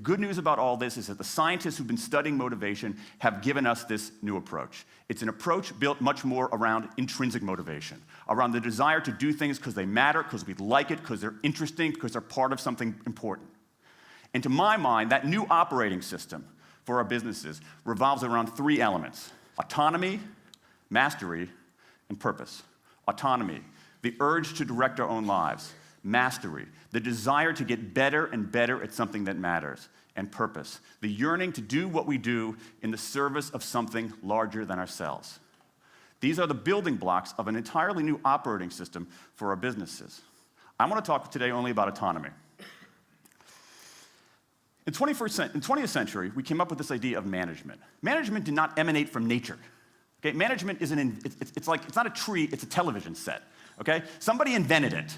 good news about all this is that the scientists who've been studying motivation have given us this new approach. It's an approach built much more around intrinsic motivation, around the desire to do things because they matter, because we like it, because they're interesting, because they're part of something important. And to my mind, that new operating system for our businesses revolves around three elements: autonomy, mastery, and purpose. Autonomy, the urge to direct our own lives. Mastery, the desire to get better and better at something that matters. And purpose, the yearning to do what we do in the service of something larger than ourselves. These are the building blocks of an entirely new operating system for our businesses. I want to talk today only about autonomy. In the 20th century, we came up with this idea of management. Management did not emanate from nature. Okay? Management is it's not a tree, it's a television set. Okay? Somebody invented it.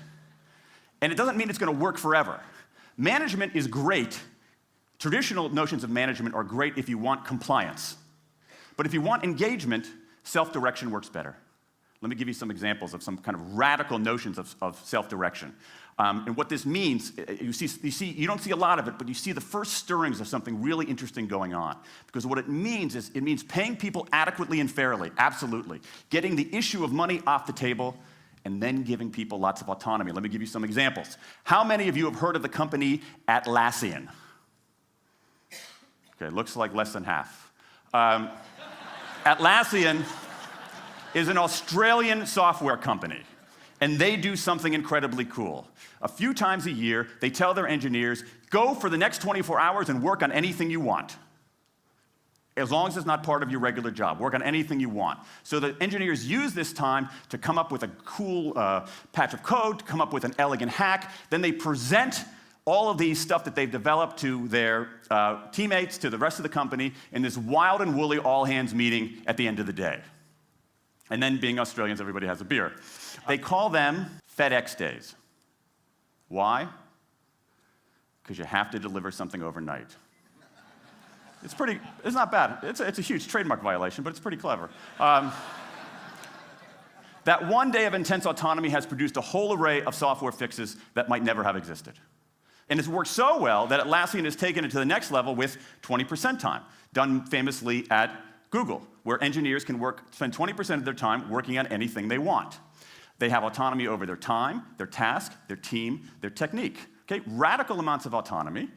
And it doesn't mean it's going to work forever. Management is great. Traditional notions of management are great if you want compliance. But if you want engagement, self-direction works better. Let me give you some examples of some kind of radical notions of self-direction. And what this means, you don't see a lot of it, but you see the first stirrings of something really interesting going on. Because what it means is, it means paying people adequately and fairly, absolutely. Getting the issue of money off the table, and then giving people lots of autonomy. Let me give you some examples. How many of you have heard of the company Atlassian? Okay, looks like less than half. Atlassian is an Australian software company, and they do something incredibly cool. A few times a year, they tell their engineers, go for the next 24 hours and work on anything you want. As long as it's not part of your regular job. Work on anything you want. So the engineers use this time to come up with a cool patch of code, to come up with an elegant hack. Then they present all of these stuff that they've developed to their teammates, to the rest of the company, in this wild and woolly all-hands meeting at the end of the day. And then, being Australians, everybody has a beer. They call them FedEx days. Why? Because you have to deliver something overnight. It's not bad. It's a huge trademark violation, but it's pretty clever. That one day of intense autonomy has produced a whole array of software fixes that might never have existed. And it's worked so well that Atlassian has taken it to the next level with 20% time, done famously at Google, where engineers can spend 20% of their time working on anything they want. They have autonomy over their time, their task, their team, their technique. Okay? Radical amounts of autonomy.